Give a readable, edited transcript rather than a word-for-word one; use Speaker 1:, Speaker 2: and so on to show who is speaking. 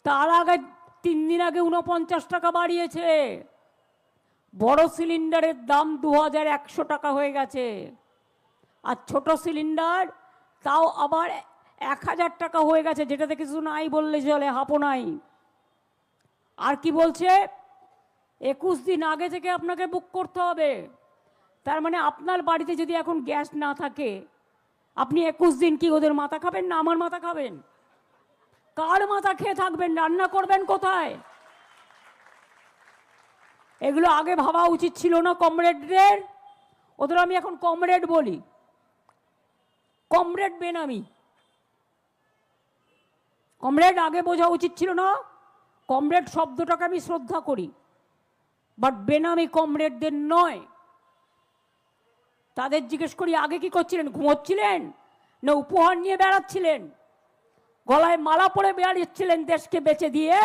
Speaker 1: তার আগে 3 দিন আগে 49 টাকা বাড়িয়েছে। বড় সিলিন্ডারের দাম 2100 টাকা হয়ে গেছে, আর ছোট সিলিন্ডার তাও আবার 1000 টাকা হয়ে গেছে, যেটাতে কিছু নাই বললে চলে, হাপও নাই। আর কি বলছে, 21 দিন আগে থেকে আপনাকে বুক করতে হবে। তার মানে আপনার বাড়িতে যদি এখন গ্যাস না থাকে, আপনি 21 দিন কি ওদের মাথা খাবেন না আমার মাথা খাবেন? কার মাথা খেয়ে থাকবেন? রান্না করবেন কোথায়? এগুলো আগে ভাবা উচিত ছিল না কমরেডদের? ওদের আমি এখন কমরেড বলি, কমরেড বেনামি। কমরেড আগে বোঝা উচিত ছিল না। কমরেড শব্দটাকে আমি শ্রদ্ধা করি, বাট বেনামি কমরেডদের নয়। তাদের জিজ্ঞেস করি আগে কি করছিলেন? ঘুমোচ্ছিলেন না উপহার নিয়ে বেড়াচ্ছিলেন? গলায় মালা পরে বেড়াচ্ছিলেন দেশকে বেচে দিয়ে?